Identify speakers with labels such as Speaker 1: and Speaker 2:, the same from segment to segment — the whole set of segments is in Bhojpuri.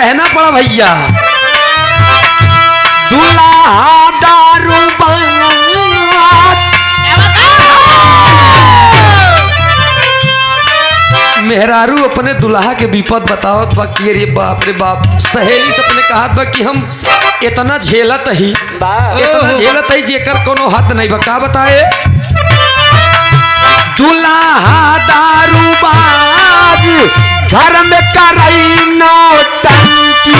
Speaker 1: कहना पड़ा भैया। दूल्हा दारू मेहरारू अपने दुल्हा के विपद बतावत बा कि अरे बाप रे बाप, सहेली से अपने कहत बा कि हम इतना झेलत ही जेकर कोनो हद नहीं बा। का बताए? दुल्हा दारू बाज घर में करई नौटंकी,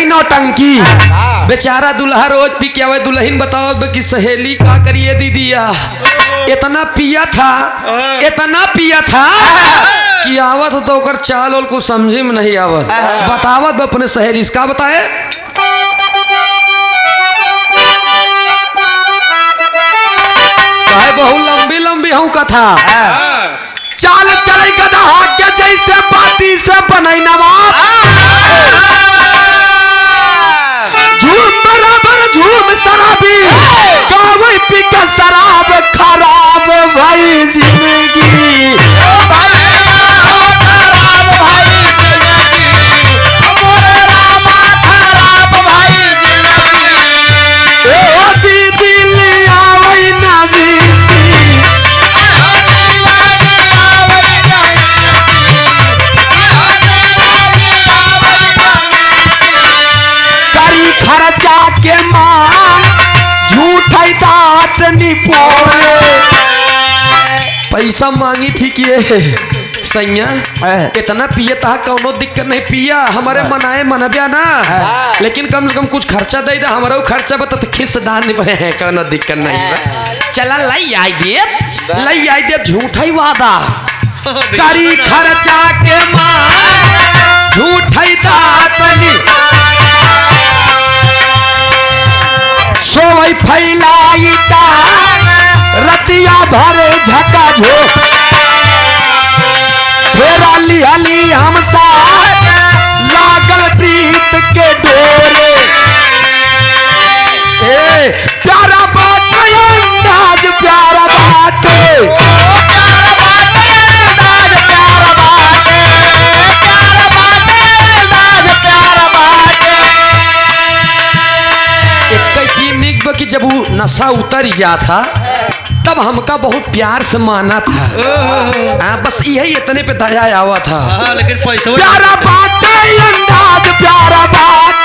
Speaker 1: नौटंकी। बेचारा दुल्हा रोज पी के आवे। दुल्हन बताओ कि सहेली का करिए दीदिया, इतना पिया था कि आवत तो ओकर चाल ओल को समझे में नहीं आवत। बतावत अपने सहेली का बताए? कहे बहु लंबी लंबी हूँ कथा, चाल चले गधा के जैसे बाती से बनई नवाब, झूम बराबर झूम शराबी, गावे पी के शराब खराब भाई जिंदगी, ओ दीदी लिया वही नबी खर्चा के मां झूठा दांत निपोरे। पैसा मांगी थी कि सैया इतना पिए था, कौनो दिक्कत नहीं, पिया हमारे मनाए मनबिया ना, लेकिन कम से कम कुछ खर्चा दे दे, हमारा खर्चा बता तो खिस दान नहीं है, कौनो दिक्कत नहीं। चला लई आई दे झूठा ही वादा करी खर्चा के मां झूठा दांत सोई फैलाई रतिया भरे झका झो फेरा लिहली हमसा लागल प्रीत के डोरे। ए प्यारा बात अंदाज प्यारा बात कि जब वो नशा उतर जाता तब हमका बहुत प्यार से माना था। बस यही इतने पे दया आवा था।
Speaker 2: लेकिन पैसा
Speaker 1: प्यारा बात अंदाज प्यारा बात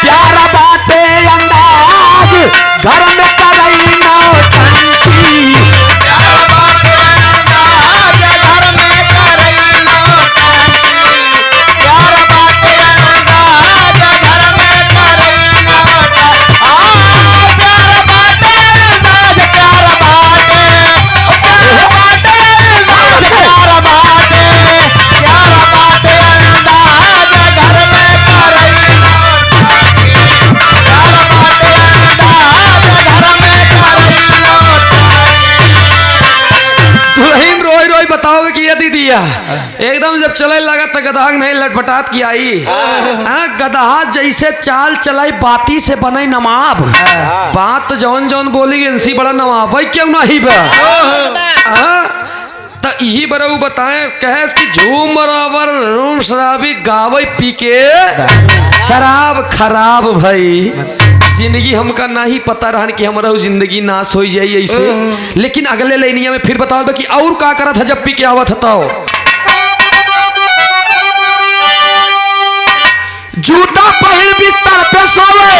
Speaker 1: प्यारा बात अंदाज घर में करई नौटंकी। एकदम जब चले लगा तो गधा नहीं लटपटात की आई। गधा जैसे चाल चलाई बाती से बने नवाब। बात जौन जौन बोली इनसी बड़ा नवाब भाई क्यों नहीं बा। तो यही बरऊ बताए कहे कि झूम बराबर रूम शराबी गावे पी के शराब खराब भाई। जिंदगी हमका ना ही पता रहा कि हमारा जिंदगी नाश हो जाए ऐसे। लेकिन अगले लाइनिया में फिर बताओ कि और का करा था जब पी के आवत था। जूता पहन बिस्तर पे सोवे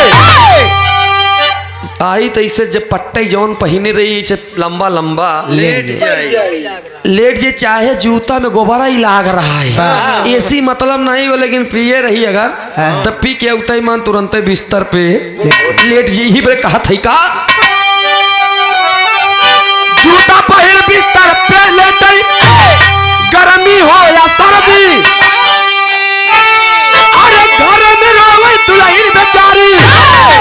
Speaker 1: आई तो इसे जब पट्टे जौन पहने रही इसे लंबा लंबा लेट जे चाहे जूता में गोबरा ही लाग रहा है। ऐसी मतलब नहीं हो, लेकिन पिए रही अगर तब पी के उठा ही मान तुरंत बिस्तर पे लेट जी ही बड़े कहा था का जूता पहन बिस्तर पे लेटे गर्मी हो या सर्दी, अरे घर में रोवे दुल्हन बेचारी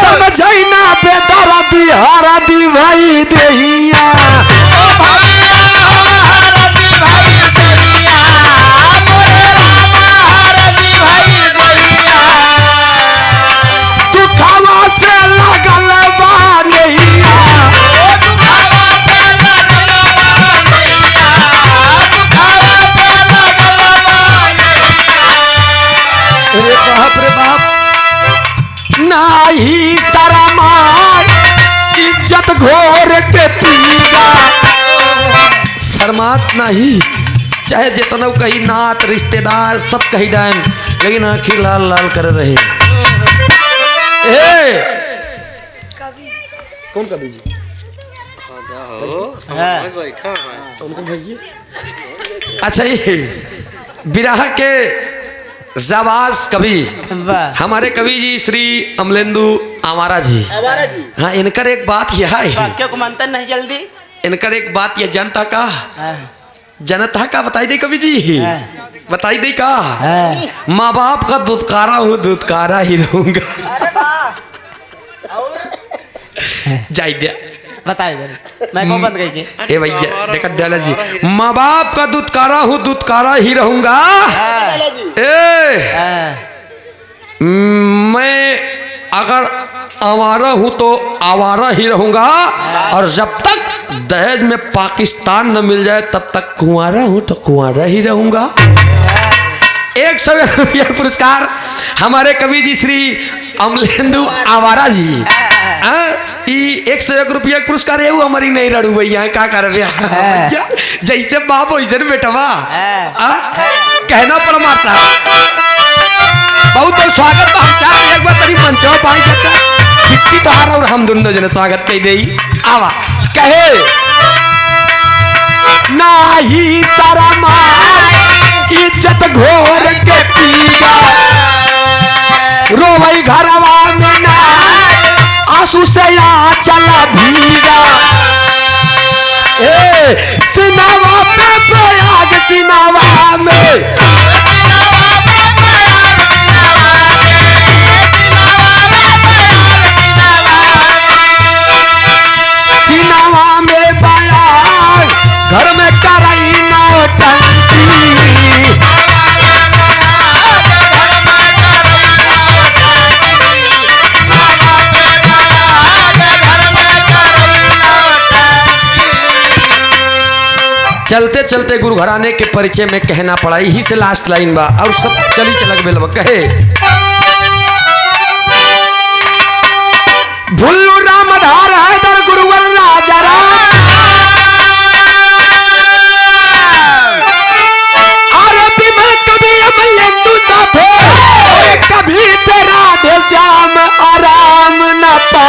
Speaker 1: समझई ना बेदर्दी हरदी भाई देहिया दुखावा से लगल बा नैया बाप रे बाप नाही शरमा इज्जत घोर के पीगा शर्मात नहीं चाहे जितना कहीं नात रिश्तेदार सब कहीं डायन लेकिन आखिर लाल लाल कर रहे। कौन कवि जी अच्छा ये बिरहा के जवाज कवि हमारे कवि जी श्री अमलेंदु आवारा जी। हाँ इनकर एक बात यह है
Speaker 2: क्यों मानते नहीं जल्दी
Speaker 1: इनकर एक बात यह जनता का जनता का बताई दे कवि जी बताई दे का माँ बाप का दुत्कारा हूँ दुत्कारा ही रहूंगा जाई दिया
Speaker 2: बताई दे मैं को बंद गई
Speaker 1: ए भैया देखा डाला जी माँ बाप का दुत्कारा हूँ दुत्कारा ही रहूंगा। मैं अगर आवारा हूं तो आवारा ही रहूंगा और जब तक दहेज में पाकिस्तान न मिल जाए तब तक कुंवारा हूं तो कुंवारा ही रहूंगा। 100 रुपया पुरस्कार हमारे कवि जी श्री अमलेंदु आवारा जी। 101 रुपया पुरस्कार है वो हमारी नहीं रड़ू भैया क्या कर जैसे बाप वैसे बेटवा कहना पड़ा मार साहब बहुत बहुत स्वागत हम चाह एक बार तरी मंचवा पाई जाता बिक्की तोहार और हम दोनों जने स्वागत कह दे आवा कहे नाही शरमा इज्जत घोर के पीगा रोवई घरवा में ना आंसू से या चला भीगा सिनावा पे प्रयाग सिनावा में सिनावा में प्रयाग घर में कराई नौटंकी चलते चलते गुरु घराने के परिचय में कहना पड़ा यही से लास्ट लाइन बा और सब चली चलक बेल कहे भुल्लू रामधार हैदर गुरुवर राजा अरबी में कभी अमलेंदु साथे कभी तेरा दे श्याम आराम न पा